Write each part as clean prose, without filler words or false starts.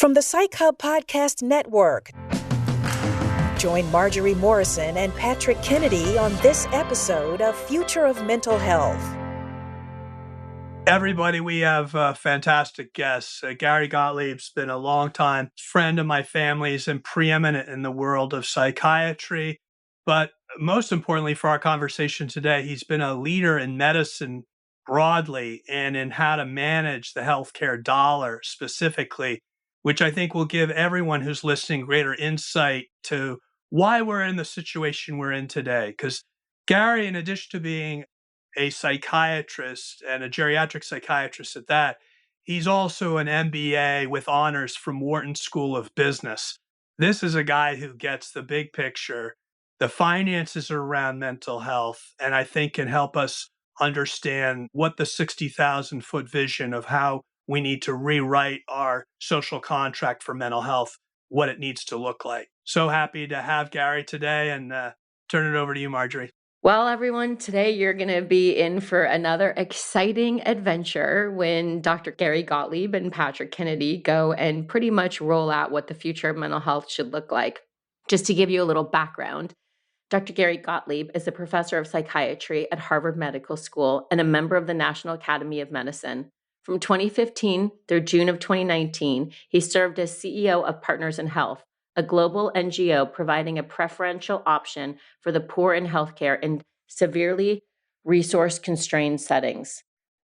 From the Psych Hub Podcast Network. Join Marjorie Morrison and Patrick Kennedy on this episode of Future of Mental Health. Everybody, we have fantastic guests. Gary Gottlieb's been a longtime friend of my family's and preeminent in the world of psychiatry. But most importantly for our conversation today, he's been a leader in medicine broadly and in how to manage the healthcare dollar specifically, which I think will give everyone who's listening greater insight to why we're in the situation we're in today. Because Gary, in addition to being a psychiatrist and a geriatric psychiatrist at that, he's also an MBA with honors from Wharton School of Business. This is a guy who gets the big picture. The finances are around mental health, and I think can help us understand what the 60,000-foot vision of how we need to rewrite our social contract for mental health, what it needs to look like. So happy to have Gary today, and turn it over to you, Marjorie. Well, everyone, today you're going to be in for another exciting adventure when Dr. Gary Gottlieb and Patrick Kennedy go and pretty much roll out what the future of mental health should look like. Just to give you a little background, Dr. Gary Gottlieb is a professor of psychiatry at Harvard Medical School and a member of the National Academy of Medicine. From 2015 through June of 2019, he served as CEO of Partners in Health, a global NGO providing a preferential option for the poor in healthcare in severely resource-constrained settings.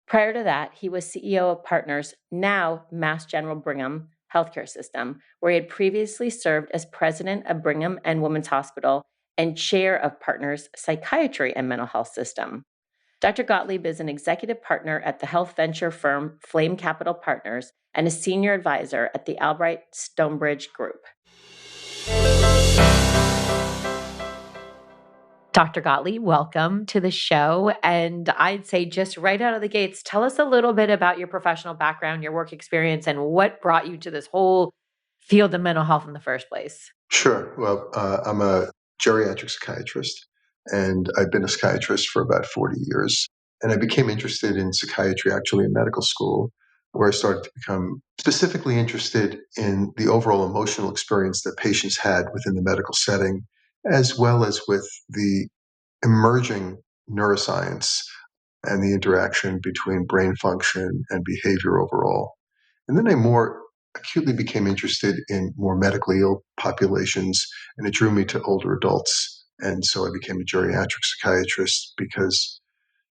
Prior to that, he was CEO of Partners, now Mass General Brigham Healthcare System, where he had previously served as president of Brigham and Women's Hospital and chair of Partners' Psychiatry and Mental Health System. Dr. Gottlieb is an executive partner at the health venture firm Flame Capital Partners and a senior advisor at the Albright Stonebridge Group. Dr. Gottlieb, welcome to the show. And I'd say just right out of the gates, tell us a little bit about your professional background, your work experience, and what brought you to this whole field of mental health in the first place. Sure. Well, I'm a geriatric psychiatrist, and I've been a psychiatrist for about 40 years. And I became interested in psychiatry actually in medical school, where I started to become specifically interested in the overall emotional experience that patients had within the medical setting, as well as with the emerging neuroscience and the interaction between brain function and behavior overall. And then I more acutely became interested in more medically ill populations, and it drew me to older adults. And so I became a geriatric psychiatrist because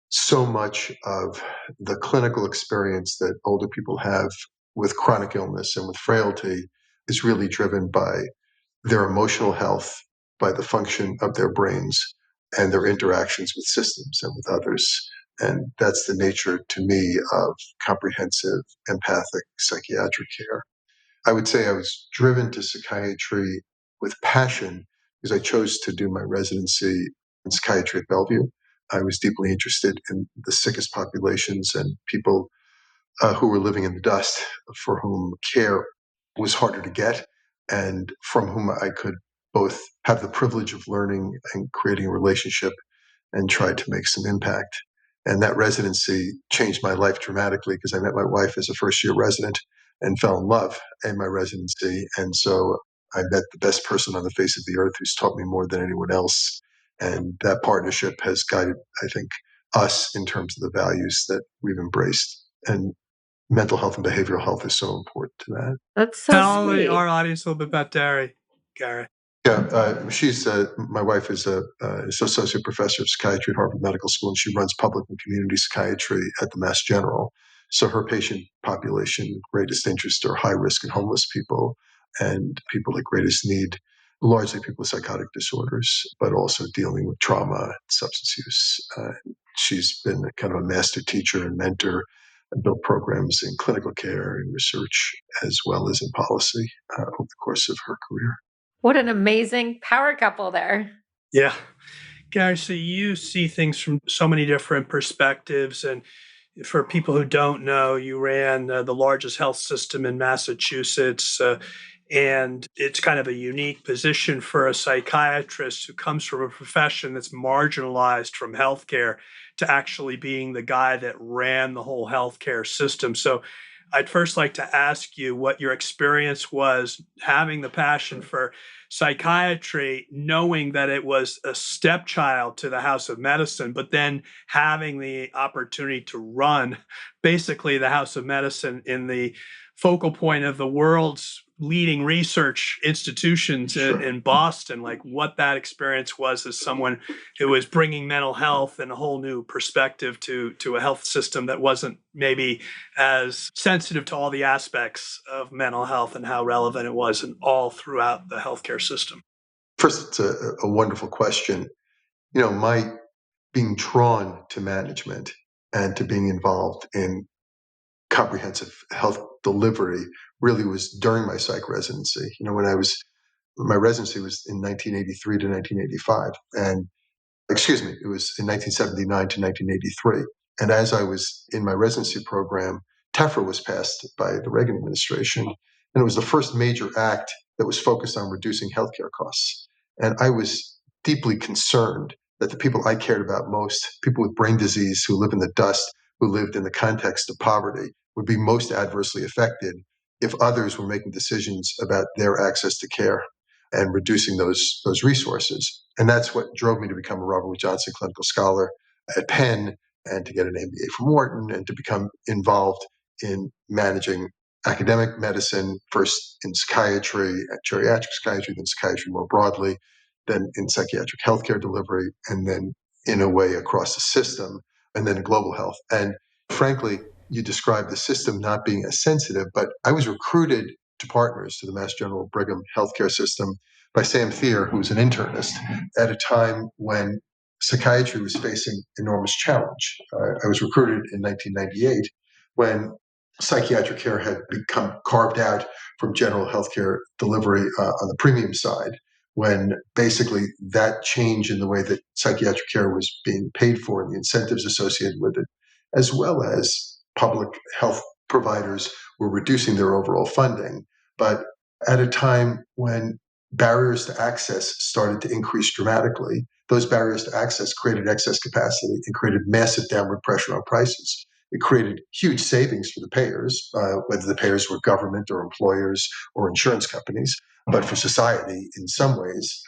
so much of the clinical experience that older people have with chronic illness and with frailty is really driven by their emotional health, by the function of their brains, and their interactions with systems and with others. And that's the nature, to me, of comprehensive empathic psychiatric care. I would say I was driven to psychiatry with passion because I chose to do my residency in psychiatry at Bellevue. I was deeply interested in the sickest populations and people who were living in the dust, for whom care was harder to get, and from whom I could both have the privilege of learning and creating a relationship and try to make some impact. And that residency changed my life dramatically because I met my wife as a first-year resident and fell in love in my residency. And so I met the best person on the face of the earth who's taught me more than anyone else. And that partnership has guided, I think, us in terms of the values that we've embraced. And mental health and behavioral health is so important to that. That's so Tell sweet. our audience a little bit about Gary. Yeah, she's my wife is an associate professor of psychiatry at Harvard Medical School, and she runs public and community psychiatry at the Mass General. So her patient population of greatest interest are high risk and homeless people and people at greatest need, largely people with psychotic disorders, but also dealing with trauma and substance use. She's been kind of a master teacher and mentor and built programs in clinical care and research as well as in policy over the course of her career. What an amazing power couple there. Yeah. Gary, so you see things from so many different perspectives. And for people who don't know, you ran the largest health system in Massachusetts. And it's kind of a unique position for a psychiatrist who comes from a profession that's marginalized from healthcare to actually being the guy that ran the whole healthcare system. So I'd first like to ask you what your experience was having the passion for psychiatry, knowing that it was a stepchild to the House of Medicine, but then having the opportunity to run basically the House of Medicine in the focal point of the world's leading research institutions in Boston, like what that experience was as someone who was bringing mental health and a whole new perspective to a health system that wasn't maybe as sensitive to all the aspects of mental health and how relevant it was and all throughout the healthcare system. First, it's a wonderful question. My being drawn to management and to being involved in comprehensive health delivery really was during my psych residency. My residency was in 1983 to 1985, and it was in 1979 to 1983. And as I was in my residency program, TEFRA was passed by the Reagan administration, and it was the first major act that was focused on reducing healthcare costs. And I was deeply concerned that the people I cared about most, people with brain disease who live in the dust, who lived in the context of poverty, would be most adversely affected if others were making decisions about their access to care and reducing those resources. And that's what drove me to become a Robert Wood Johnson Clinical Scholar at Penn and to get an MBA from Wharton and to become involved in managing academic medicine, first in psychiatry, geriatric psychiatry, then psychiatry more broadly, then in psychiatric healthcare delivery, and then in a way across the system, and then in global health. And frankly, you described the system not being as sensitive, but I was recruited to Partners, to the Mass General Brigham healthcare system, by Sam Thier, who was an internist, at a time when psychiatry was facing enormous challenge. I was recruited in 1998 when psychiatric care had become carved out from general healthcare delivery on the premium side, when basically that change in the way that psychiatric care was being paid for and the incentives associated with it, as well as public health providers were reducing their overall funding. But at a time when barriers to access started to increase dramatically, those barriers to access created excess capacity and created massive downward pressure on prices. It created huge savings for the payers, whether the payers were government or employers or insurance companies. But for society, in some ways,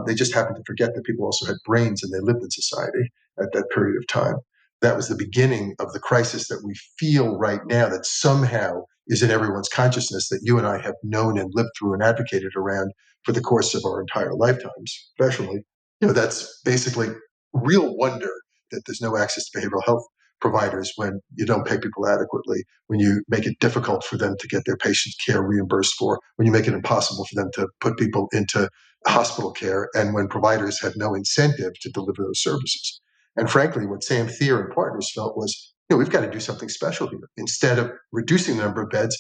they just happened to forget that people also had brains and they lived in society at that period of time. That was the beginning of the crisis that we feel right now, that somehow is in everyone's consciousness, that you and I have known and lived through and advocated around for the course of our entire lifetimes. Professionally, that's basically real wonder that there's no access to behavioral health providers when you don't pay people adequately, when you make it difficult for them to get their patient care reimbursed for, when you make it impossible for them to put people into hospital care, and when providers have no incentive to deliver those services. And frankly, what Sam Thier and Partners felt was, we've got to do something special here. Instead of reducing the number of beds,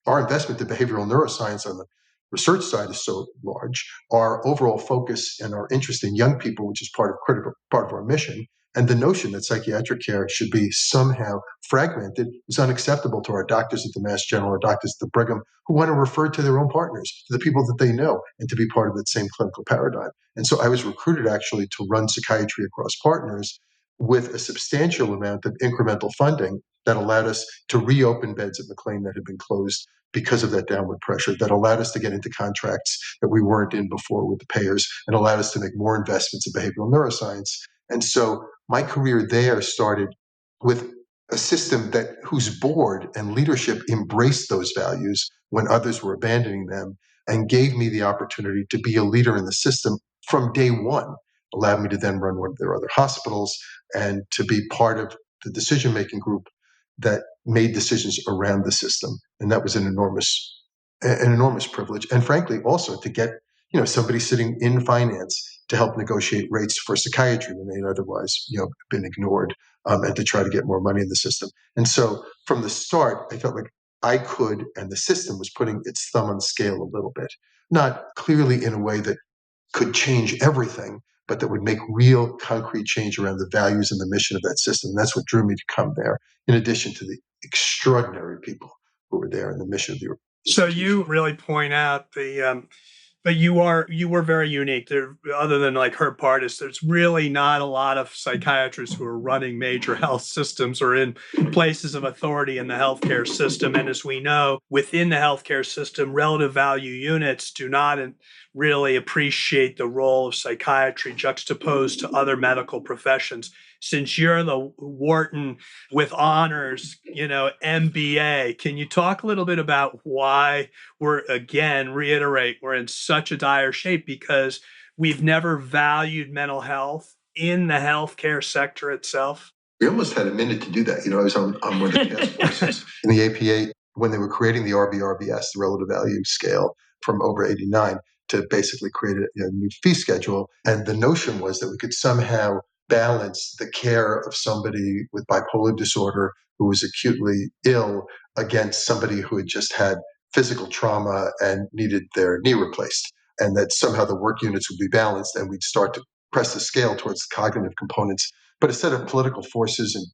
our investment in behavioral neuroscience on the research side is so large. Our overall focus and our interest in young people, which is part of our mission, and the notion that psychiatric care should be somehow fragmented is unacceptable to our doctors at the Mass General or doctors at the Brigham who want to refer to their own partners, to the people that they know, and to be part of that same clinical paradigm. And so I was recruited actually to run psychiatry across Partners with a substantial amount of incremental funding that allowed us to reopen beds at McLean that had been closed because of that downward pressure, that allowed us to get into contracts that we weren't in before with the payers, and allowed us to make more investments in behavioral neuroscience. And so my career there started with a system whose board and leadership embraced those values when others were abandoning them, and gave me the opportunity to be a leader in the system from day one, allowed me to then run one of their other hospitals and to be part of the decision-making group that made decisions around the system. And that was an enormous privilege. And frankly, also to get somebody sitting in finance to help negotiate rates for psychiatry when they had otherwise been ignored, and to try to get more money in the system. And so from the start, I felt like I could, and the system was putting its thumb on the scale a little bit, not clearly in a way that could change everything, but that would make real concrete change around the values and the mission of that system. And that's what drew me to come there, in addition to the extraordinary people who were there and the mission of the So you really point out the But you were very unique. There, other than like Herb Partis, there's really not a lot of psychiatrists who are running major health systems or in places of authority in the healthcare system. And as we know, within the healthcare system, relative value units do not really appreciate the role of psychiatry juxtaposed to other medical professions. Since you're the Wharton with honors, MBA, can you talk a little bit about why we're in such a dire shape? Because we've never valued mental health in the healthcare sector itself. We almost had a minute to do that. I was on one of the task forces in the APA when they were creating the RBRBS, the relative value scale, from over 89 to basically create a new fee schedule. And the notion was that we could somehow balance the care of somebody with bipolar disorder who was acutely ill against somebody who had just had physical trauma and needed their knee replaced. And that somehow the work units would be balanced and we'd start to press the scale towards the cognitive components. But a set of political forces and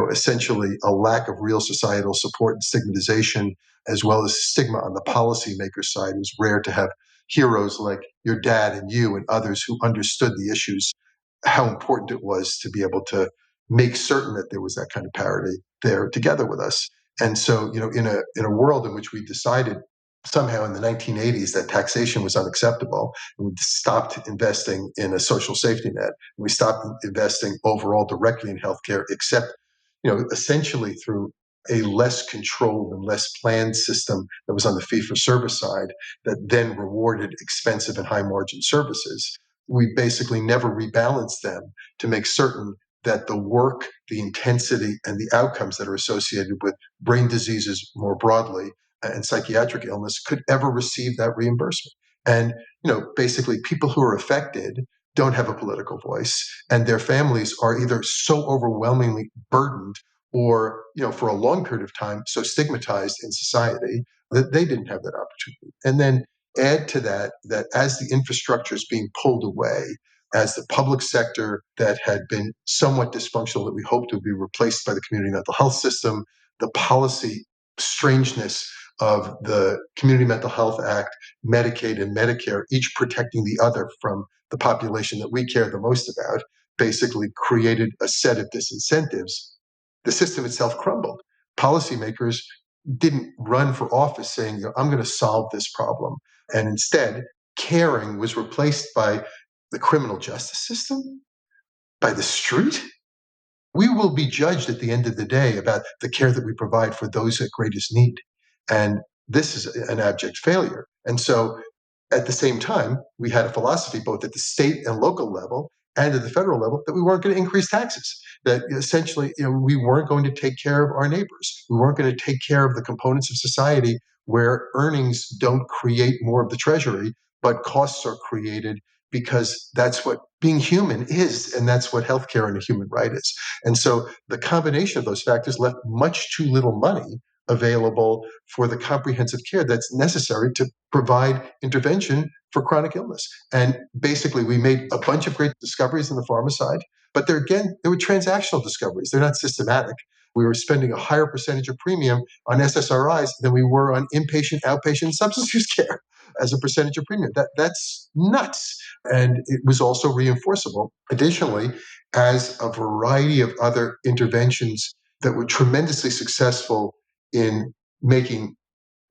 essentially a lack of real societal support and stigmatization, as well as stigma on the policymaker side. It was rare to have heroes like your dad and you and others who understood the issues, how important it was to be able to make certain that there was that kind of parity there together with us. And so, in a world in which we decided somehow in the 1980s that taxation was unacceptable, and we stopped investing in a social safety net, and we stopped investing overall directly in healthcare, except essentially through a less controlled and less planned system that was on the fee-for-service side that then rewarded expensive and high-margin services. We basically never rebalanced them to make certain that the work, the intensity, and the outcomes that are associated with brain diseases more broadly and psychiatric illness could ever receive that reimbursement. And, basically people who are affected don't have a political voice, and their families are either so overwhelmingly burdened or, for a long period of time, so stigmatized in society that they didn't have that opportunity. And then add to that as the infrastructure is being pulled away, as the public sector that had been somewhat dysfunctional that we hoped would be replaced by the community mental health system, the policy strangeness of the Community Mental Health Act, Medicaid and Medicare, each protecting the other from the population that we care the most about, basically created a set of disincentives. The system itself crumbled. Policymakers didn't run for office saying, I'm going to solve this problem. And instead, caring was replaced by the criminal justice system, by the street. We will be judged at the end of the day about the care that we provide for those at greatest need. And this is an abject failure. And so at the same time, we had a philosophy both at the state and local level and at the federal level that we weren't going to increase taxes, that essentially we weren't going to take care of our neighbors. We weren't going to take care of the components of society where earnings don't create more of the treasury, but costs are created because that's what being human is, and that's what healthcare and a human right is. And so the combination of those factors left much too little money available for the comprehensive care that's necessary to provide intervention for chronic illness. And basically, we made a bunch of great discoveries in the pharma side, but they were transactional discoveries. They're not systematic. We were spending a higher percentage of premium on SSRIs than we were on inpatient, outpatient substance use care as a percentage of premium. That's nuts. And it was also reinforceable. Additionally, as a variety of other interventions that were tremendously successful in making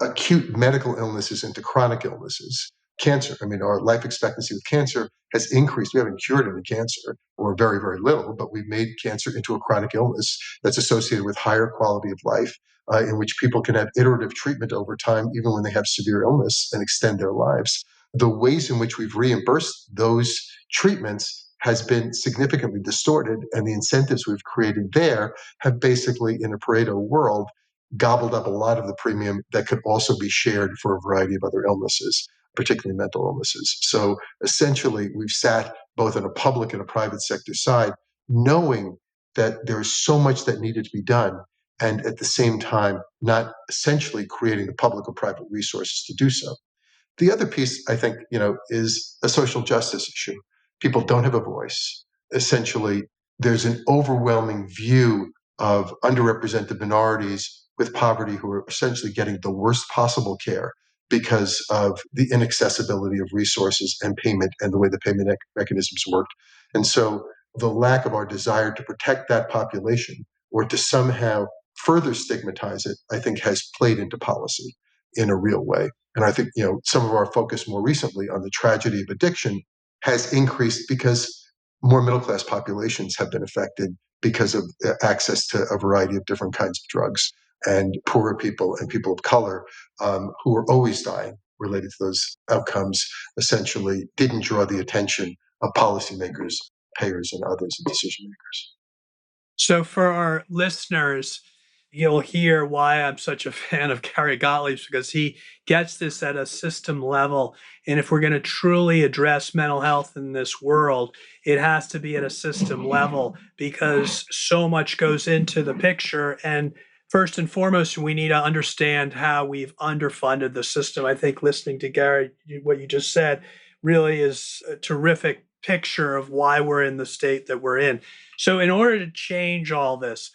acute medical illnesses into chronic illnesses. Cancer, our life expectancy with cancer has increased. We haven't cured any cancer, or very, very little, but we've made cancer into a chronic illness that's associated with higher quality of life, in which people can have iterative treatment over time, even when they have severe illness, and extend their lives. The ways in which we've reimbursed those treatments has been significantly distorted, and the incentives we've created there have basically, in a Pareto world, gobbled up a lot of the premium that could also be shared for a variety of other illnesses, particularly mental illnesses. So essentially, we've sat both on a public and a private sector side, knowing that there's so much that needed to be done, and at the same time, not essentially creating the public or private resources to do so. The other piece, I think, is a social justice issue. People don't have a voice. Essentially, there's an overwhelming view of underrepresented minorities with poverty who are essentially getting the worst possible care because of the inaccessibility of resources and payment and the way the payment mechanisms worked. And so the lack of our desire to protect that population or to somehow further stigmatize it, I think has played into policy in a real way. And I think, some of our focus more recently on the tragedy of addiction has increased because more middle-class populations have been affected because of access to a variety of different kinds of drugs. And poorer people and people of color who are always dying related to those outcomes essentially didn't draw the attention of policymakers, payers, and others and decision makers. So for our listeners, you'll hear why I'm such a fan of Gary Gottlieb, because he gets this at a system level. And if we're going to truly address mental health in this world, it has to be at a system level because so much goes into the picture. And first and foremost, we need to understand how we've underfunded the system. I think listening to Gary, what you just said, really is a terrific picture of why we're in the state that we're in. So in order to change all this,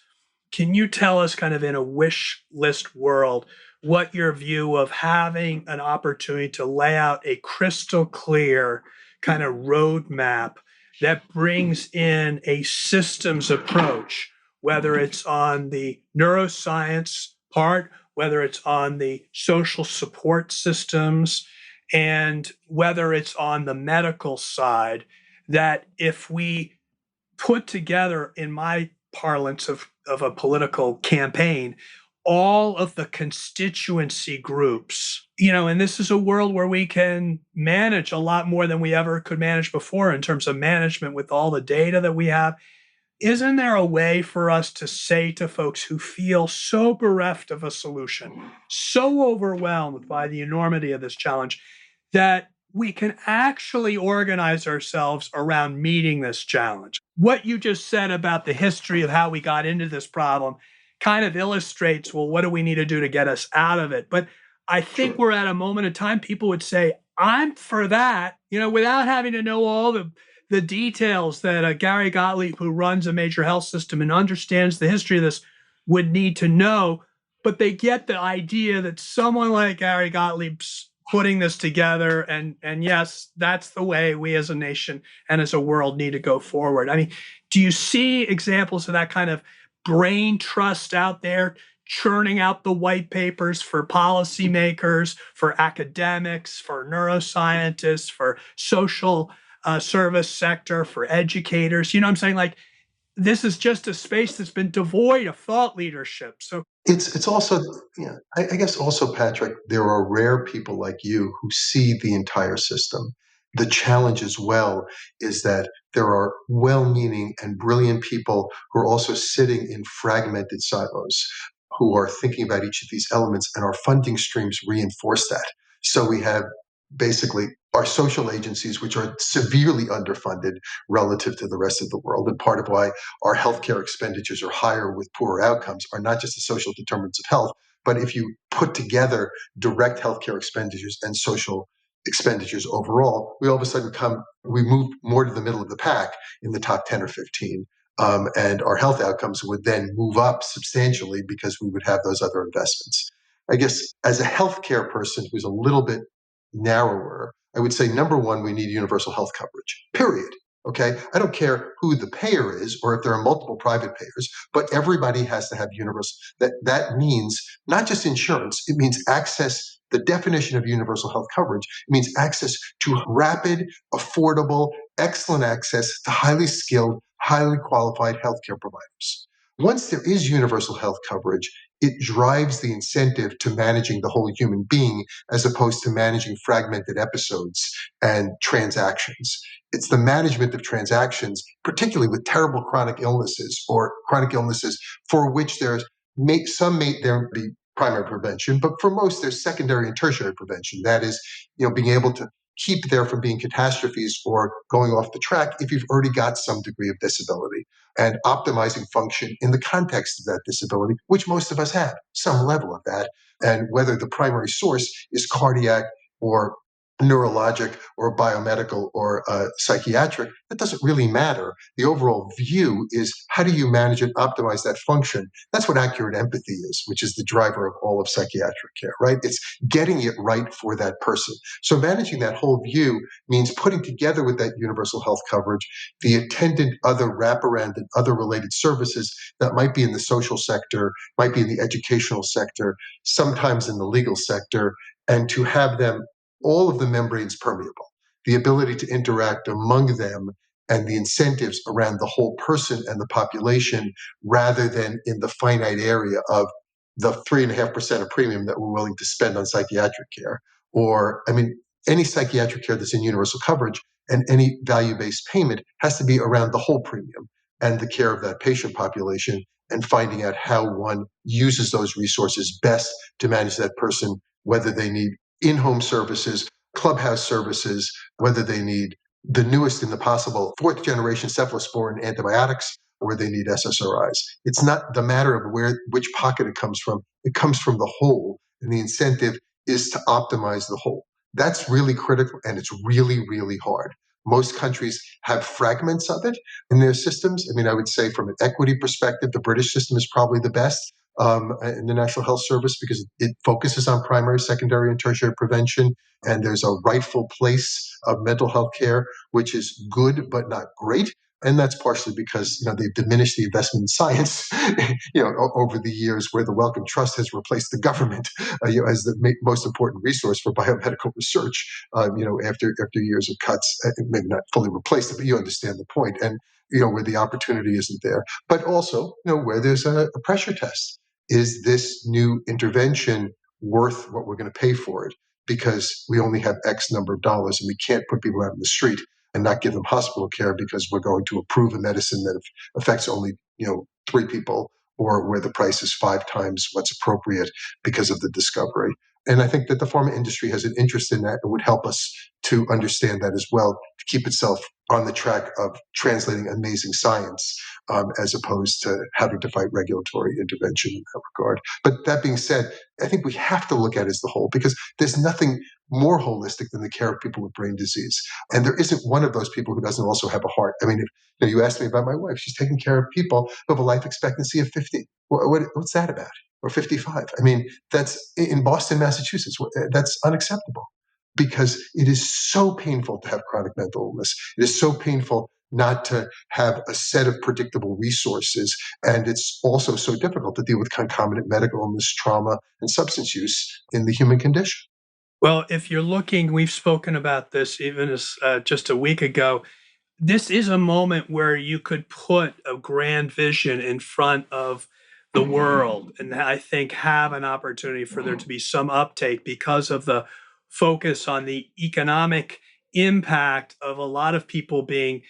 can you tell us, kind of in a wish list world, what your view of having an opportunity to lay out a crystal clear kind of roadmap that brings in a systems approach, whether it's on the neuroscience part, whether it's on the social support systems, and whether it's on the medical side, that if we put together, in my parlance of a political campaign, all of the constituency groups, and this is a world where we can manage a lot more than we ever could manage before in terms of management with all the data that we have. Isn't there a way for us to say to folks who feel so bereft of a solution, so overwhelmed by the enormity of this challenge, that we can actually organize ourselves around meeting this challenge? What you just said about the history of how we got into this problem kind of illustrates, well, what do we need to do to get us out of it? But I think we're at a moment in time, people would say, I'm for that, without having to know all the details that Gary Gottlieb, who runs a major health system and understands the history of this, would need to know. But they get the idea that someone like Gary Gottlieb's putting this together, and yes, that's the way we as a nation and as a world need to go forward. I mean, do you see examples of that kind of brain trust out there, churning out the white papers for policymakers, for academics, for neuroscientists, for social service sector, for educators? You know what I'm saying? Like, this is just a space that's been devoid of thought leadership. So it's also, I guess also, Patrick, there are rare people like you who see the entire system. The challenge as well is that there are well-meaning and brilliant people who are also sitting in fragmented silos, who are thinking about each of these elements, and our funding streams reinforce that. So we have basically our social agencies, which are severely underfunded relative to the rest of the world. And part of why our healthcare expenditures are higher with poorer outcomes are not just the social determinants of health, but if you put together direct healthcare expenditures and social expenditures overall, we all of a sudden we move more to the middle of the pack in the top 10 or 15. And our health outcomes would then move up substantially because we would have those other investments. I guess as a healthcare person who's a little bit narrower, I would say, number one, we need universal health coverage, period. Okay, I don't care who the payer is or if there are multiple private payers, but everybody has to have universal. That means not just insurance, it means access. The definition of universal health coverage means access to rapid, affordable, excellent access to highly skilled, highly qualified healthcare providers. Once there is universal health coverage, it drives the incentive to managing the whole human being as opposed to managing fragmented episodes and transactions. It's the management of transactions, particularly with terrible chronic illnesses or chronic illnesses for which there be primary prevention, but for most there's secondary and tertiary prevention. That is, being able to keep there from being catastrophes or going off the track if you've already got some degree of disability, and optimizing function in the context of that disability, which most of us have some level of that, and whether the primary source is cardiac or neurologic or biomedical or psychiatric, that doesn't really matter. The overall view is how do you manage and optimize that function? That's what accurate empathy is, which is the driver of all of psychiatric care, right? It's getting it right for that person. So managing that whole view means putting together with that universal health coverage the attendant other wraparound and other related services that might be in the social sector, might be in the educational sector, sometimes in the legal sector, and to have them all of the membranes permeable, the ability to interact among them and the incentives around the whole person and the population rather than in the finite area of the 3.5% of premium that we're willing to spend on psychiatric care. Or, I mean, any psychiatric care that's in universal coverage and any value-based payment has to be around the whole premium and the care of that patient population and finding out how one uses those resources best to manage that person, whether they need in-home services, clubhouse services, whether they need the newest in the possible fourth generation cephalosporin antibiotics, or they need SSRIs. It's not the matter of which pocket it comes from. It comes from the whole, and the incentive is to optimize the whole. That's really critical, and it's really, really hard. Most countries have fragments of it in their systems. I mean, I would say from an equity perspective, the British system is probably the best in the National Health Service because it focuses on primary, secondary, and tertiary prevention. And there's a rightful place of mental health care, which is good but not great. And that's partially because they've diminished the investment in science, over the years, where the Wellcome Trust has replaced the government, as the most important resource for biomedical research. After years of cuts, maybe not fully replaced it, but you understand the point. And where the opportunity isn't there, but also where there's a pressure test. Is this new intervention worth what we're going to pay for it? Because we only have X number of dollars and we can't put people out in the street and not give them hospital care because we're going to approve a medicine that affects only, 3 people, or where the price is 5 times what's appropriate because of the discovery. And I think that the pharma industry has an interest in that and would help us to understand that as well, to keep itself on the track of translating amazing science, as opposed to having to fight regulatory intervention in that regard. But that being said, I think we have to look at it as the whole, because there's nothing more holistic than the care of people with brain disease. And there isn't one of those people who doesn't also have a heart. I mean, if you asked me about my wife, she's taking care of people who have a life expectancy of 50. What's that about? Or 55? I mean, that's in Boston, Massachusetts. That's unacceptable, because it is so painful to have chronic mental illness. It is so painful not to have a set of predictable resources. And it's also so difficult to deal with concomitant medical illness, trauma, and substance use in the human condition. Well, if you're looking, we've spoken about this even as just a week ago. This is a moment where you could put a grand vision in front of the world and I think have an opportunity for there to be some uptake because of the focus on the economic impact of a lot of people being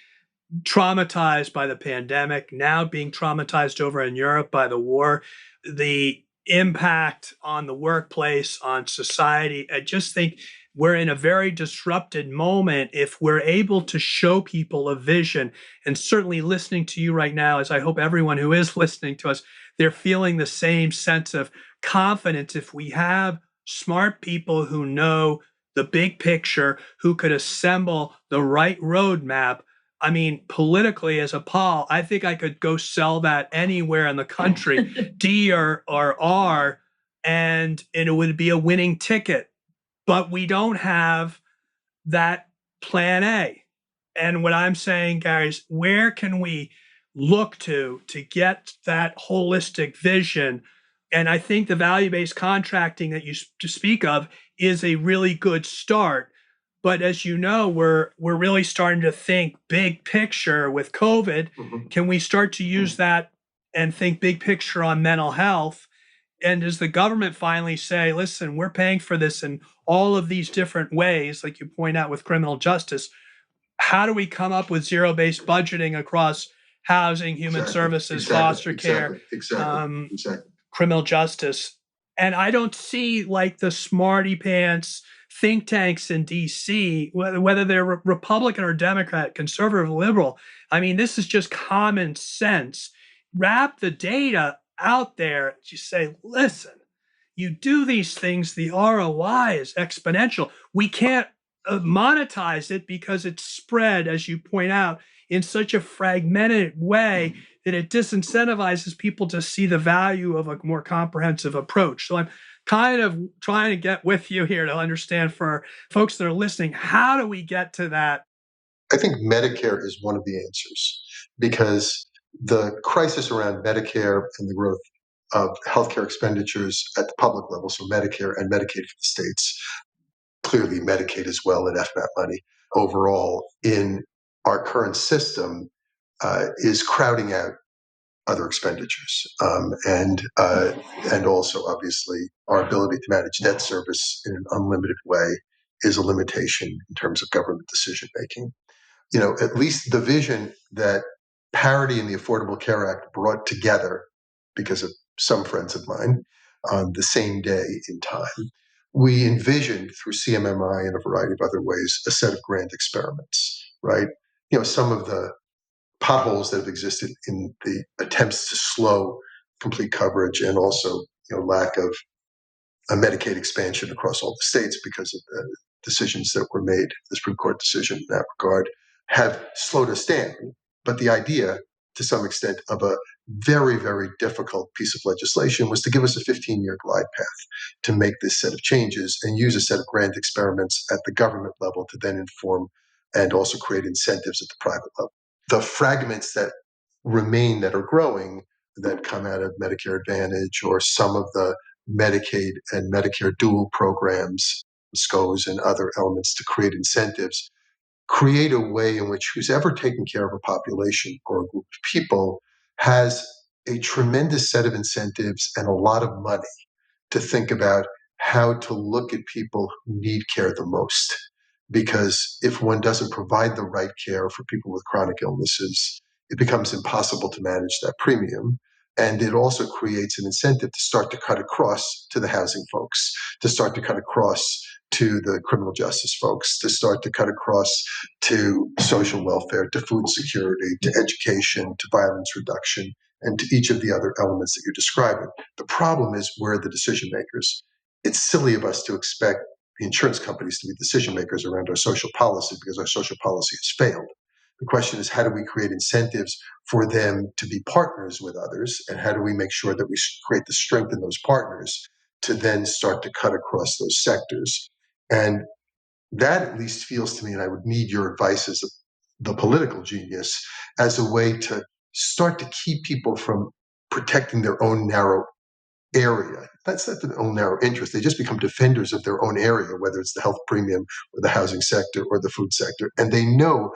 traumatized by the pandemic, now being traumatized over in Europe by the war, the impact on the workplace, on society. I just think we're in a very disrupted moment if we're able to show people a vision. And certainly listening to you right now, as I hope everyone who is listening to us, they're feeling the same sense of confidence. If we have smart people who know the big picture, who could assemble the right roadmap. I mean, politically, as a Paul, I think I could go sell that anywhere in the country, D or R, and it would be a winning ticket. But we don't have that plan A. And what I'm saying, Gary, is where can we look to get that holistic vision? And I think the value-based contracting that you speak of is a really good start. But as you know, we're really starting to think big picture with COVID. Mm-hmm. Can we start to use that and think big picture on mental health? And does the government finally say, listen, we're paying for this in all of these different ways, like you point out with criminal justice? How do we come up with zero-based budgeting across housing, human services, foster care, criminal justice? And I don't see like the smarty pants think tanks in DC, whether they're Republican or Democrat, conservative, liberal. I mean, this is just common sense. Wrap the data out there. You say, listen, you do these things, the ROI is exponential. We can't monetize it because it's spread, as you point out, in such a fragmented way that it disincentivizes people to see the value of a more comprehensive approach. So I'm kind of trying to get with you here to understand, for folks that are listening, how do we get to that? I think Medicare is one of the answers, because the crisis around Medicare and the growth of healthcare expenditures at the public level, so Medicare and Medicaid for the states, clearly Medicaid as well, and FMAP money overall in our current system, is crowding out other expenditures, and also obviously our ability to manage debt service in an unlimited way is a limitation in terms of government decision making. At least the vision that parity in the Affordable Care Act brought together, because of some friends of mine, on the same day in time, we envisioned through CMMI and a variety of other ways a set of grand experiments, right? Some of the potholes that have existed in the attempts to slow complete coverage, and also lack of a Medicaid expansion across all the states because of the decisions that were made, the Supreme Court decision in that regard, have slowed us down. But the idea, to some extent, of a very, very difficult piece of legislation was to give us a 15-year glide path to make this set of changes and use a set of grand experiments at the government level to then inform and also create incentives at the private level. The fragments that remain, that are growing, that come out of Medicare Advantage or some of the Medicaid and Medicare dual programs, SCOs and other elements to create incentives, create a way in which who's ever taking care of a population or a group of people has a tremendous set of incentives and a lot of money to think about how to look at people who need care the most. Because if one doesn't provide the right care for people with chronic illnesses, it becomes impossible to manage that premium. And it also creates an incentive to start to cut across to the housing folks, to start to cut across to the criminal justice folks, to start to cut across to social welfare, to food security, to education, to violence reduction, and to each of the other elements that you're describing. The problem is we're the decision makers. It's silly of us to expect the insurance companies to be decision makers around our social policy, because our social policy has failed. The question is, how do we create incentives for them to be partners with others? And how do we make sure that we create the strength in those partners to then start to cut across those sectors? And that at least feels to me, and I would need your advice as the political genius, as a way to start to keep people from protecting their own narrow area. That's not their own narrow interest. They just become defenders of their own area, whether it's the health premium or the housing sector or the food sector. And they know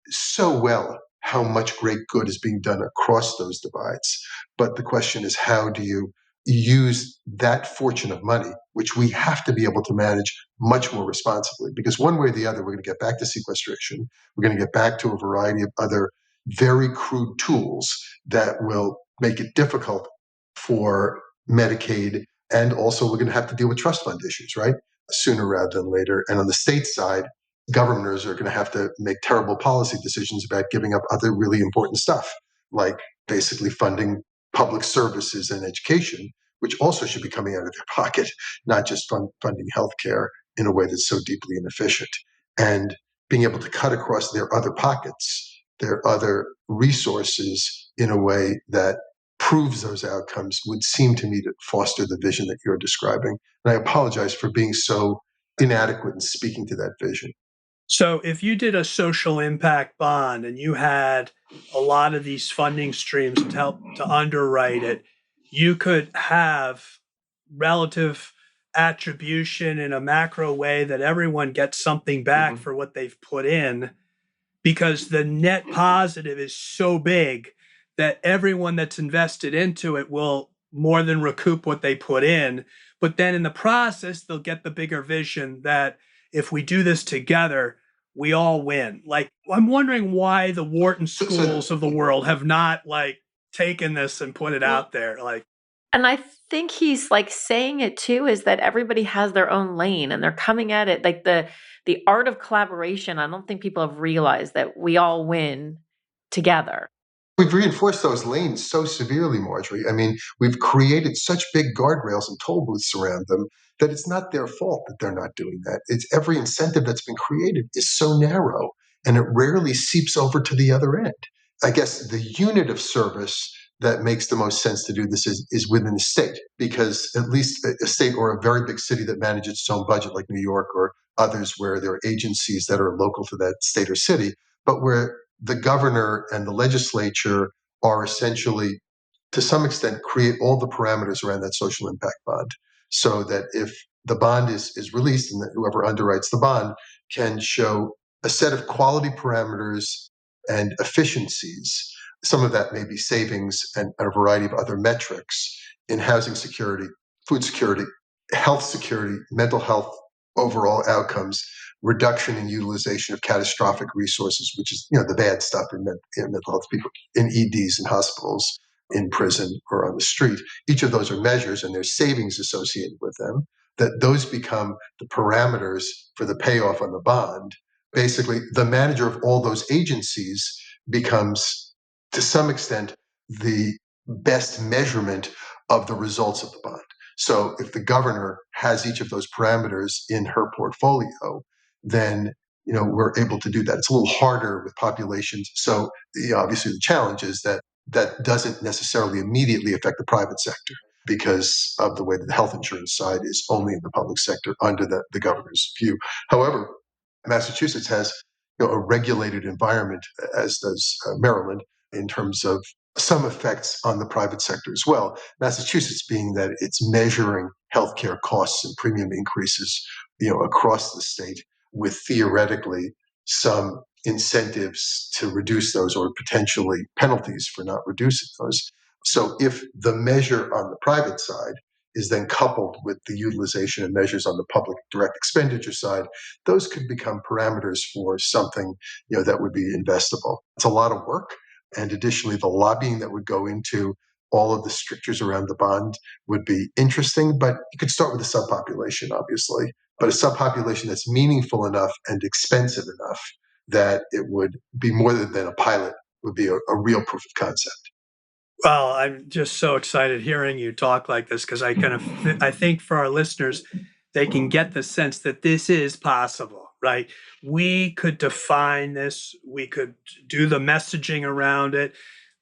so well how much great good is being done across those divides. But the question is, how do you use that fortune of money, which we have to be able to manage much more responsibly? Because one way or the other, we're going to get back to sequestration. We're going to get back to a variety of other very crude tools that will make it difficult for Medicaid. And also, we're going to have to deal with trust fund issues, right? Sooner rather than later. And on the state side, governors are going to have to make terrible policy decisions about giving up other really important stuff, like basically funding public services and education, which also should be coming out of their pocket, not just funding healthcare in a way that's so deeply inefficient. And being able to cut across their other pockets, their other resources in a way that proves those outcomes would seem to me to foster the vision that you're describing. And I apologize for being so inadequate in speaking to that vision. So if you did a social impact bond and you had a lot of these funding streams to help to underwrite it, you could have relative attribution in a macro way that everyone gets something back for what they've put in, because the net positive is so big that everyone that's invested into it will more than recoup what they put in. But then in the process, they'll get the bigger vision that if we do this together, we all win. Like, I'm wondering why the Wharton schools of the world have not taken this and put it out there. And I think he's saying it too, is that everybody has their own lane and they're coming at it like the art of collaboration. I don't think people have realized that we all win together. We've reinforced those lanes so severely, Marjorie. I mean, we've created such big guardrails and toll booths around them that it's not their fault that they're not doing that. It's every incentive that's been created is so narrow, and it rarely seeps over to the other end. I guess the unit of service that makes the most sense to do this is within the state, because at least a state or a very big city that manages its own budget, like New York or others, where there are agencies that are local to that state or city, but where the governor and the legislature are essentially, to some extent, create all the parameters around that social impact bond, so that if the bond is released and that whoever underwrites the bond can show a set of quality parameters and efficiencies. Some of that may be savings and a variety of other metrics in housing security, food security, health security, mental health, overall outcomes, reduction in utilization of catastrophic resources, which is the bad stuff in mental health people in EDs and hospitals, in prison or on the street. Each of those are measures, and there's savings associated with them. That those become the parameters for the payoff on the bond. Basically, the manager of all those agencies becomes, to some extent, the best measurement of the results of the bond. So if the governor has each of those parameters in her portfolio, then we're able to do that. It's a little harder with populations. So obviously the challenge is that that doesn't necessarily immediately affect the private sector because of the way that the health insurance side is only in the public sector under the governor's view. However, Massachusetts has a regulated environment, as does Maryland, in terms of some effects on the private sector as well. Massachusetts being that it's measuring healthcare costs and premium increases, across the state, with theoretically some incentives to reduce those or potentially penalties for not reducing those. So if the measure on the private side is then coupled with the utilization of measures on the public direct expenditure side, those could become parameters for something that would be investable. It's a lot of work. And additionally, the lobbying that would go into all of the strictures around the bond would be interesting, but you could start with a subpopulation, obviously, but a subpopulation that's meaningful enough and expensive enough that it would be more than a pilot, would be a real proof of concept. Well, I'm just so excited hearing you talk like this because I think for our listeners, they can get the sense that this is possible, right? We could define this, we could do the messaging around it,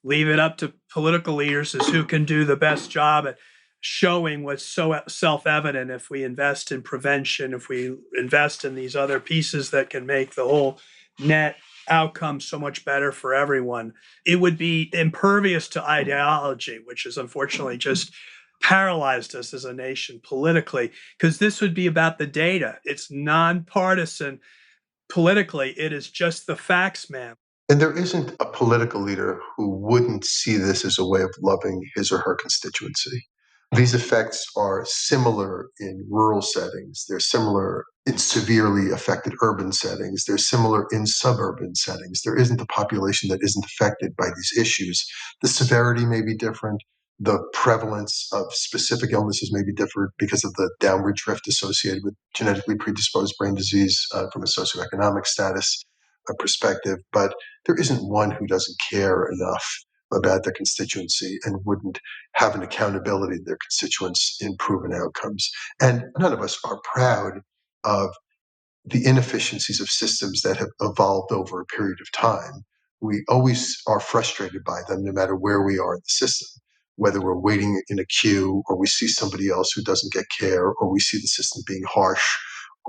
leave it up to political leaders as who can do the best job at showing what's so self-evident. If we invest in prevention, if we invest in these other pieces that can make the whole net outcome so much better for everyone, it would be impervious to ideology, which has unfortunately just paralyzed us as a nation politically, because this would be about the data. It's nonpartisan politically. It is just the facts, man. And there isn't a political leader who wouldn't see this as a way of loving his or her constituency. These effects are similar in rural settings. They're similar in severely affected urban settings. They're similar in suburban settings. There isn't a population that isn't affected by these issues. The severity may be different. The prevalence of specific illnesses may be different because of the downward drift associated with genetically predisposed brain disease from a socioeconomic status perspective. But there isn't one who doesn't care enough about their constituency and wouldn't have an accountability to their constituents in proven outcomes. And none of us are proud of the inefficiencies of systems that have evolved over a period of time. We always are frustrated by them, no matter where we are in the system, whether we're waiting in a queue or we see somebody else who doesn't get care or we see the system being harsh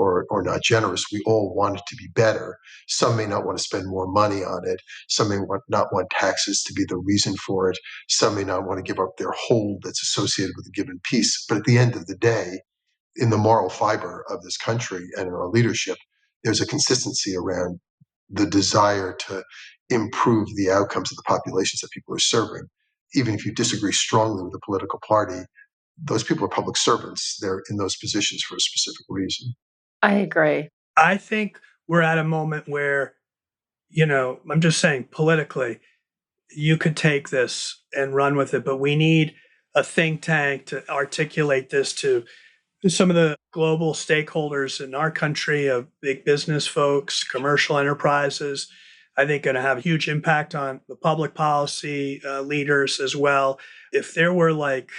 or not generous. We all want it to be better. Some may not want to spend more money on it. Some may not want taxes to be the reason for it. Some may not want to give up their hold that's associated with a given piece. But at the end of the day, in the moral fiber of this country and in our leadership, there's a consistency around the desire to improve the outcomes of the populations that people are serving. Even if you disagree strongly with the political party, those people are public servants. They're in those positions for a specific reason. I agree. I think we're at a moment where, I'm just saying politically, you could take this and run with it, but we need a think tank to articulate this to some of the global stakeholders in our country, of big business folks, commercial enterprises. I think going to have a huge impact on the public policy leaders as well. If there were like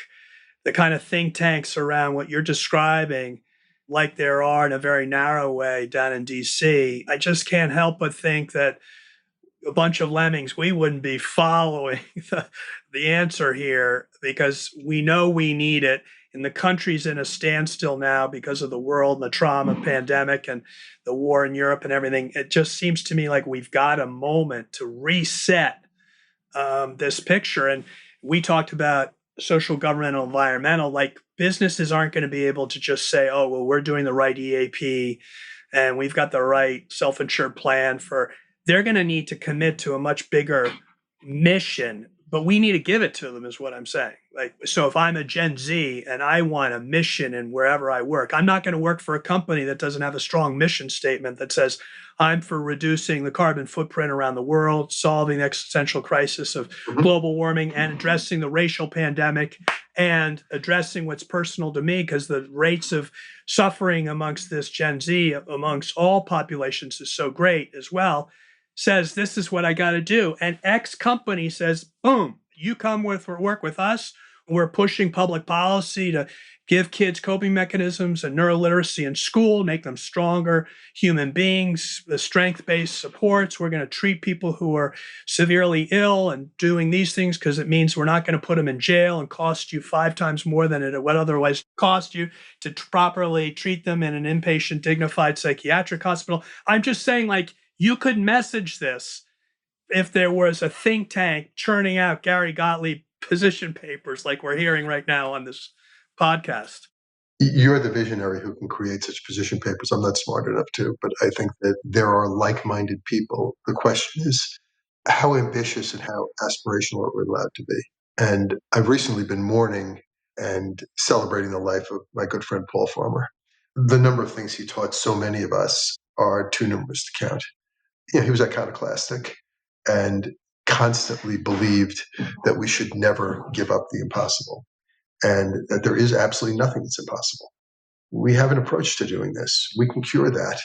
the kind of think tanks around what you're describing, like there are in a very narrow way down in DC, I just can't help but think that a bunch of lemmings, we wouldn't be following the answer here because we know we need it. And the country's in a standstill now because of the world and the trauma pandemic and the war in Europe and everything. It just seems to me like we've got a moment to reset this picture. And we talked about social, governmental, environmental, like businesses aren't going to be able to just say, oh, well, we're doing the right EAP and we've got the right self-insured plan for, they're going to need to commit to a much bigger mission, but we need to give it to them is what I'm saying. Like, so if I'm a Gen Z and I want a mission in wherever I work, I'm not going to work for a company that doesn't have a strong mission statement that says, I'm for reducing the carbon footprint around the world, solving the existential crisis of global warming and addressing the racial pandemic and addressing what's personal to me, because the rates of suffering amongst this Gen Z, amongst all populations is so great as well, says this is what I got to do. And X company says, boom, you come work with us. We're pushing public policy to give kids coping mechanisms and neuroliteracy in school, make them stronger human beings, the strength-based supports. We're going to treat people who are severely ill and doing these things because it means we're not going to put them in jail and cost you 5 times more than it would otherwise cost you to properly treat them in an inpatient, dignified psychiatric hospital. I'm just saying, like, you could message this if there was a think tank churning out Gary Gottlieb position papers like we're hearing right now on this podcast. You're the visionary who can create such position papers. I'm not smart enough to, but I think that there are like-minded people. The question is, how ambitious and how aspirational are we allowed to be? And I've recently been mourning and celebrating the life of my good friend Paul Farmer. The number of things he taught so many of us are too numerous to count. You know, he was iconoclastic and constantly believed that we should never give up the impossible and that there is absolutely nothing that's impossible. We have an approach to doing this. We can cure that.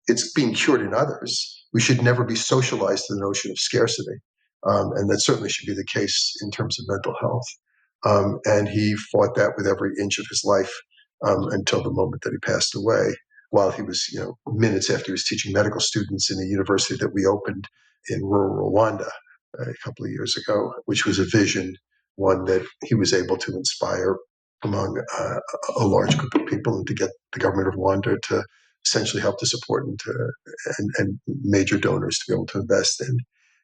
It's being cured in others. We should never be socialized to the notion of scarcity. And that certainly should be the case in terms of mental health. And he fought that with every inch of his life until the moment that he passed away, while he was, minutes after he was teaching medical students in a university that we opened in rural Rwanda a couple of years ago, which was a vision, one that he was able to inspire among a large group of people and to get the government of Rwanda to essentially help to support and major donors to be able to invest in.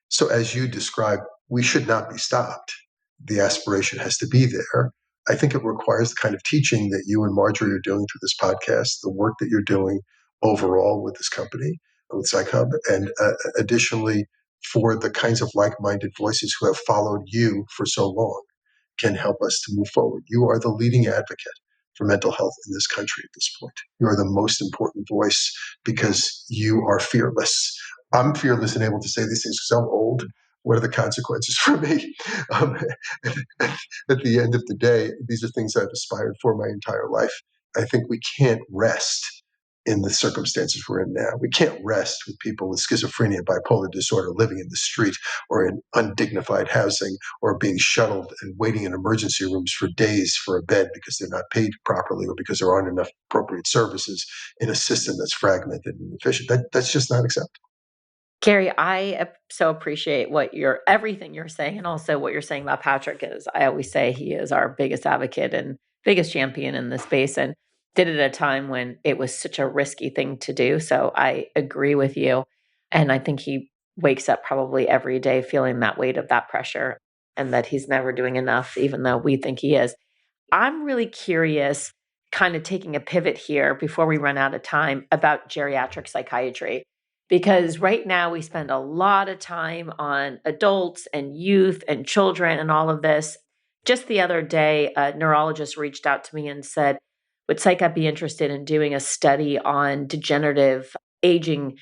So as you described, we should not be stopped. The aspiration has to be there. I think it requires the kind of teaching that you and Marjorie are doing through this podcast, the work that you're doing overall with this company, with PsychHub, and additionally for the kinds of like-minded voices who have followed you for so long can help us to move forward. You are the leading advocate for mental health in this country at this point. You are the most important voice because you are fearless. I'm fearless and able to say these things because I'm old. What are the consequences for me? At the end of the day, these are things I've aspired for my entire life. I think we can't rest in the circumstances we're in now. We can't rest with people with schizophrenia, bipolar disorder, living in the street or in undignified housing or being shuttled and waiting in emergency rooms for days for a bed because they're not paid properly or because there aren't enough appropriate services in a system that's fragmented and inefficient. That's just not acceptable. Gary, I so appreciate everything you're saying, and also what you're saying about Patrick. Is I always say he is our biggest advocate and biggest champion in this space, and did it at a time when it was such a risky thing to do. So I agree with you, and I think he wakes up probably every day feeling that weight of that pressure, and that he's never doing enough, even though we think he is. I'm really curious, kind of taking a pivot here before we run out of time, about geriatric psychiatry. Because right now we spend a lot of time on adults and youth and children and all of this. Just the other day, a neurologist reached out to me and said, would PsychHub be interested in doing a study on degenerative aging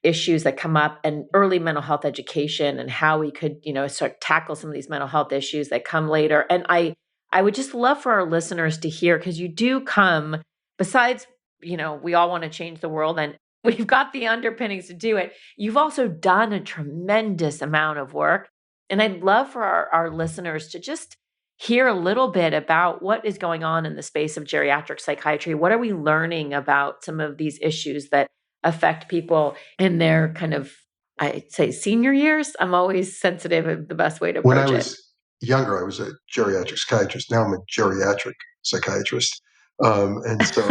issues that come up and early mental health education and how we could, sort of tackle some of these mental health issues that come later. And I would just love for our listeners to hear, because you do come, besides, we all want to change the world, and We've got the underpinnings to do it. You've also done a tremendous amount of work. And I'd love for our listeners to just hear a little bit about what is going on in the space of geriatric psychiatry. What are we learning about some of these issues that affect people in their kind of, I'd say, senior years? I'm always sensitive of the best way to When I approach it. was younger, I was a geriatric psychiatrist. Now I'm a geriatric psychiatrist. And so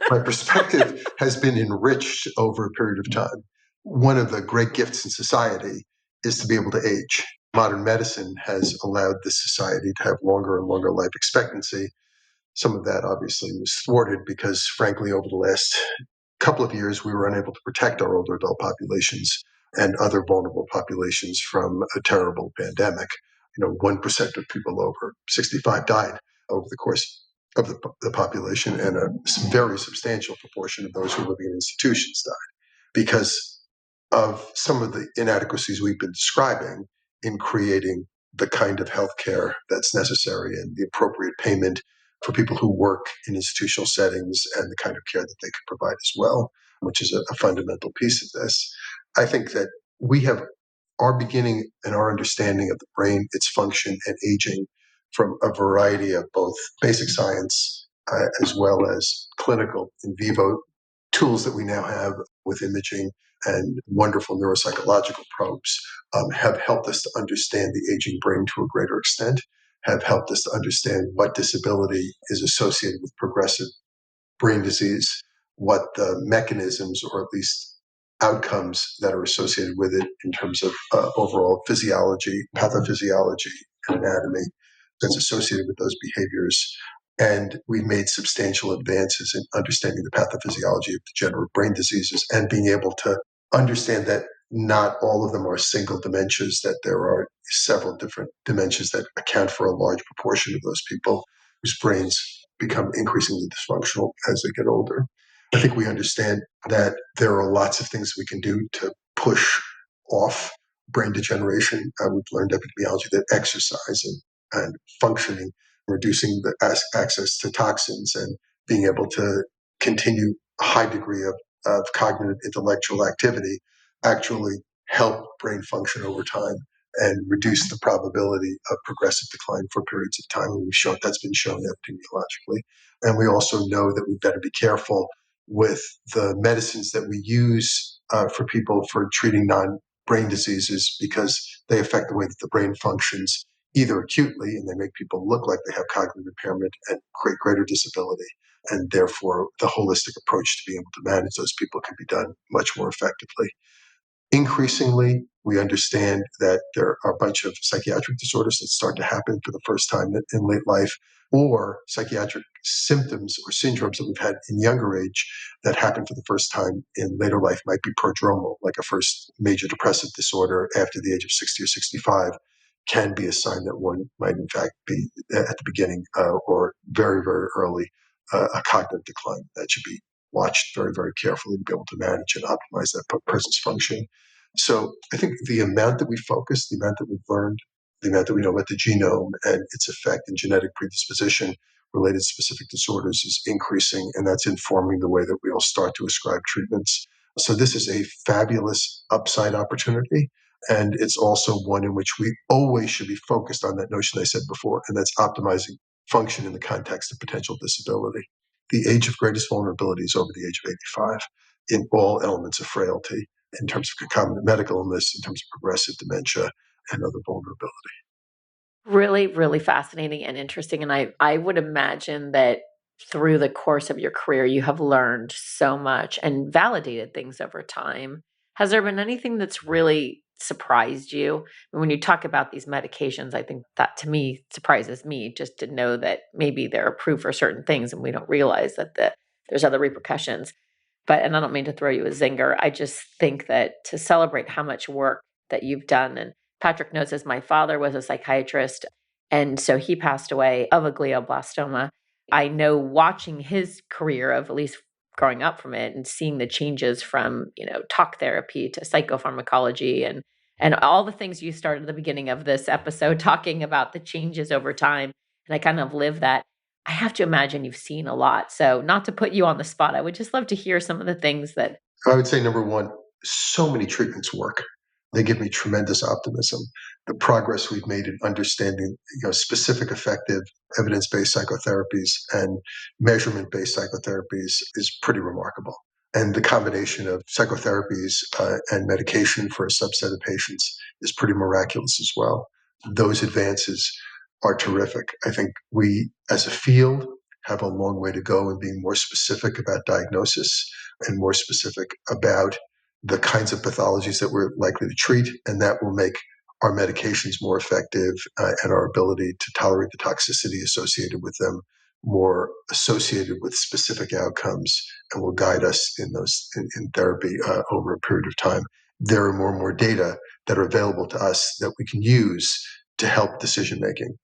my perspective has been enriched over a period of time. One of the great gifts in society is to be able to age. Modern medicine has allowed this society to have longer and longer life expectancy. Some of that obviously was thwarted because, frankly, over the last couple of years, we were unable to protect our older adult populations and other vulnerable populations from a terrible pandemic. 1% of people over 65 died over the course of the population, and a very substantial proportion of those who are living in institutions died because of some of the inadequacies we've been describing in creating the kind of healthcare that's necessary and the appropriate payment for people who work in institutional settings and the kind of care that they can provide as well, which is a fundamental piece of this. I think that we have our beginning and our understanding of the brain, its function and aging from a variety of both basic science as well as clinical in vivo tools that we now have with imaging and wonderful neuropsychological probes have helped us to understand the aging brain to a greater extent, have helped us to understand what disability is associated with progressive brain disease, what the mechanisms or at least outcomes that are associated with it in terms of overall physiology, pathophysiology, and anatomy that's associated with those behaviors. And we've made substantial advances in understanding the pathophysiology of degenerative brain diseases and being able to understand that not all of them are single dementias, that there are several different dementias that account for a large proportion of those people whose brains become increasingly dysfunctional as they get older. I think we understand that there are lots of things we can do to push off brain degeneration. We've learned epidemiology that exercise and functioning, reducing the access to toxins and being able to continue a high degree of cognitive intellectual activity actually help brain function over time and reduce the probability of progressive decline for periods of time. And that's been shown epidemiologically. And we also know that we better be careful with the medicines that we use for people for treating non-brain diseases because they affect the way that the brain functions either acutely, and they make people look like they have cognitive impairment and create greater disability. And therefore, the holistic approach to being able to manage those people can be done much more effectively. Increasingly, we understand that there are a bunch of psychiatric disorders that start to happen for the first time in late life, or psychiatric symptoms or syndromes that we've had in younger age that happen for the first time in later life might be prodromal, like a first major depressive disorder after the age of 60 or 65 can be a sign that one might in fact be at the beginning or very, very early a cognitive decline that should be watched very, very carefully to be able to manage and optimize that presence function. So I think the amount that we focus, the amount that we've learned, the amount that we know about the genome and its effect and genetic predisposition related to specific disorders is increasing, and that's informing the way that we all start to ascribe treatments. So this is a fabulous upside opportunity, and it's also one in which we always should be focused on that notion I said before, and that's optimizing function in the context of potential disability. The age of greatest vulnerability is over the age of 85 in all elements of frailty, in terms of concomitant medical illness, in terms of progressive dementia, and other vulnerability. Really, really fascinating and interesting. And I would imagine that through the course of your career, you have learned so much and validated things over time. Has there been anything that's really surprised you? When you talk about these medications, I think that to me surprises me just to know that maybe they're approved for certain things and we don't realize that there's other repercussions. And I don't mean to throw you a zinger. I just think that to celebrate how much work that you've done, and Patrick knows as my father was a psychiatrist, and so he passed away of a glioblastoma. I know watching his career of at least growing up from it and seeing the changes from, talk therapy to psychopharmacology and all the things you started at the beginning of this episode talking about the changes over time. And I kind of live that. I have to imagine you've seen a lot. So not to put you on the spot, I would just love to hear some of the things that I would say number one, so many treatments work. They give me tremendous optimism. The progress we've made in understanding, specific effective evidence-based psychotherapies and measurement-based psychotherapies is pretty remarkable. And the combination of psychotherapies and medication for a subset of patients is pretty miraculous as well. Those advances are terrific. I think we, as a field, have a long way to go in being more specific about diagnosis and more specific about the kinds of pathologies that we're likely to treat, and that will make our medications more effective and our ability to tolerate the toxicity associated with them more associated with specific outcomes and will guide us in therapy over a period of time. There are more and more data that are available to us that we can use to help decision making.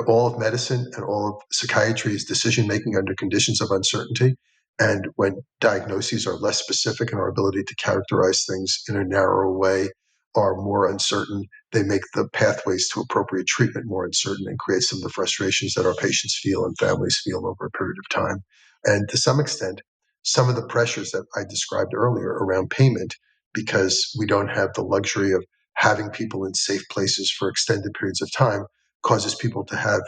All of medicine and all of psychiatry is decision making under conditions of uncertainty. And when diagnoses are less specific and our ability to characterize things in a narrower way are more uncertain, they make the pathways to appropriate treatment more uncertain and create some of the frustrations that our patients feel and families feel over a period of time. And to some extent, some of the pressures that I described earlier around payment, because we don't have the luxury of having people in safe places for extended periods of time, causes people to have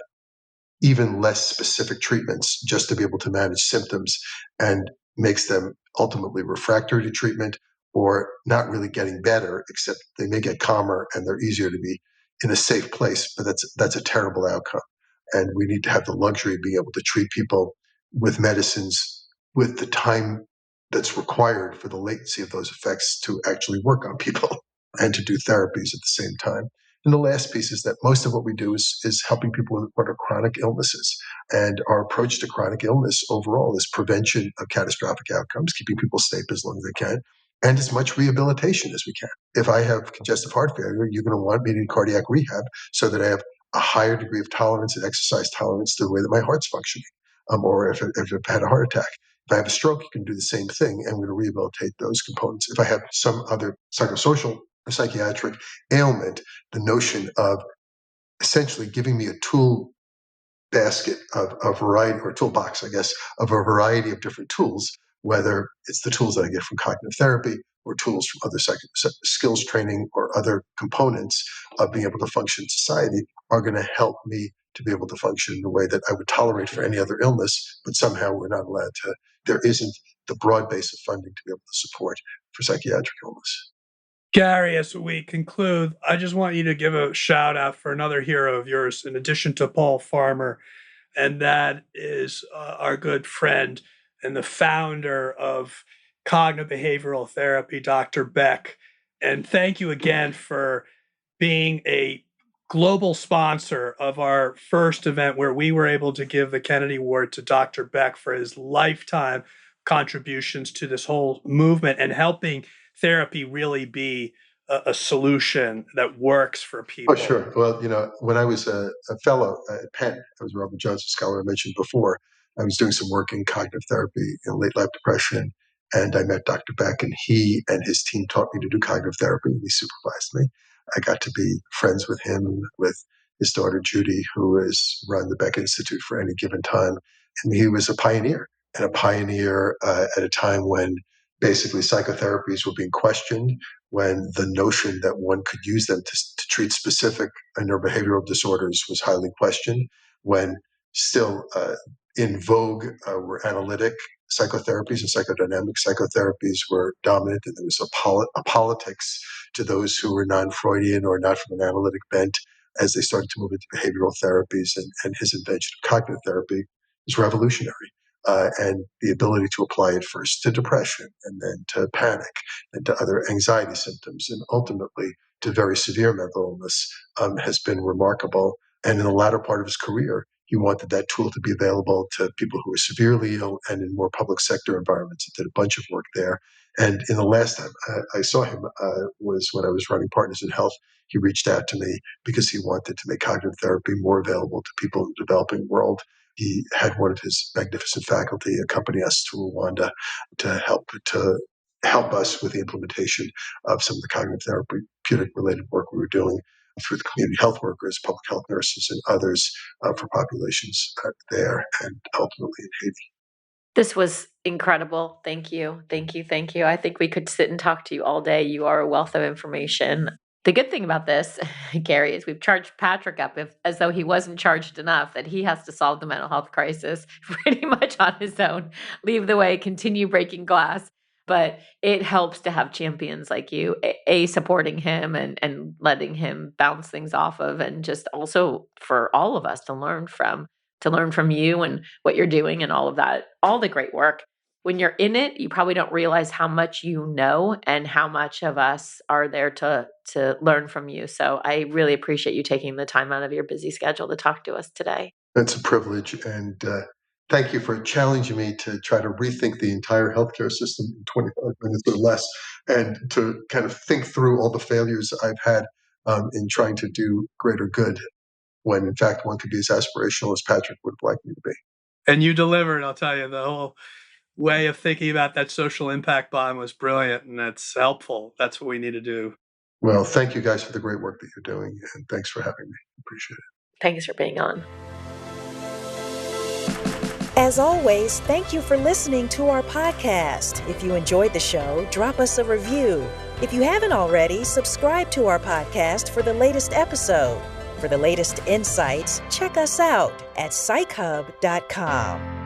even less specific treatments just to be able to manage symptoms and makes them ultimately refractory to treatment or not really getting better, except they may get calmer and they're easier to be in a safe place. But that's a terrible outcome. And we need to have the luxury of being able to treat people with medicines with the time that's required for the latency of those effects to actually work on people and to do therapies at the same time. And the last piece is that most of what we do is helping people with what are chronic illnesses. And our approach to chronic illness overall is prevention of catastrophic outcomes, keeping people safe as long as they can, and as much rehabilitation as we can. If I have congestive heart failure, you're going to want me to do cardiac rehab so that I have a higher degree of tolerance and exercise tolerance to the way that my heart's functioning. Or if I've had a heart attack. If I have a stroke, you can do the same thing, and we're going to rehabilitate those components. If I have some other psychosocial or psychiatric ailment, the notion of essentially giving me a tool basket of a variety, or toolbox, I guess, of a variety of different tools, whether it's the tools that I get from cognitive therapy or tools from other skills training or other components of being able to function in society, are going to help me to be able to function in a way that I would tolerate for any other illness, but somehow we're not allowed to. There isn't the broad base of funding to be able to support for psychiatric illness. Gary, as we conclude, I just want you to give a shout out for another hero of yours, in addition to Paul Farmer, and that is our good friend and the founder of cognitive behavioral therapy, Dr. Beck. And thank you again for being a global sponsor of our first event, where we were able to give the Kennedy Award to Dr. Beck for his lifetime contributions to this whole movement and helping therapy really be a solution that works for people. Oh, sure. Well, when I was a fellow at Penn, I was a Robert Johnson Scholar I mentioned before. I was doing some work in cognitive therapy in late life depression, and I met Dr. Beck, and he and his team taught me to do cognitive therapy, and he supervised me. I got to be friends with him, with his daughter Judy, who has run the Beck Institute for any given time, and he was a pioneer, at a time when basically psychotherapies were being questioned, when the notion that one could use them to treat specific neurobehavioral disorders was highly questioned, when still in vogue were analytic psychotherapies and psychodynamic psychotherapies were dominant, and there was a politics to those who were non-Freudian or not from an analytic bent as they started to move into behavioral therapies, and his invention of cognitive therapy was revolutionary. And the ability to apply it first to depression and then to panic and to other anxiety symptoms and ultimately to very severe mental illness has been remarkable. And in the latter part of his career, he wanted that tool to be available to people who were severely ill and in more public sector environments. He did a bunch of work there. And in the last time I saw him was when I was running Partners in Health. He reached out to me because he wanted to make cognitive therapy more available to people in the developing world. He had one of his magnificent faculty accompany us to Rwanda to help us with the implementation of some of the cognitive therapeutic related work we were doing through the community health workers, public health nurses, and others for populations there and ultimately in Haiti. This was incredible. Thank you. Thank you. Thank you. I think we could sit and talk to you all day. You are a wealth of information. The good thing about this, Gary, is we've charged Patrick up as though he wasn't charged enough, that he has to solve the mental health crisis pretty much on his own, leave the way, continue breaking glass. But it helps to have champions like you, supporting him and letting him bounce things off of, and just also for all of us to learn from you and what you're doing and all of that, all the great work. When you're in it, you probably don't realize how much you know and how much of us are there to learn from you. So I really appreciate you taking the time out of your busy schedule to talk to us today. It's a privilege, and thank you for challenging me to try to rethink the entire healthcare system in 25 minutes or less, and to kind of think through all the failures I've had in trying to do greater good, when in fact one could be as aspirational as Patrick would like me to be. And you delivered, I'll tell you. The whole way of thinking about that social impact bond was brilliant, and that's helpful. That's what we need to do. Well, thank you guys for the great work that you're doing, and thanks for having me. Appreciate it. Thanks for being on. As always, thank you for listening to our podcast. If you enjoyed the show, drop us a review. If you haven't already, subscribe to our podcast for the latest episode. For the latest insights, check us out at psychhub.com.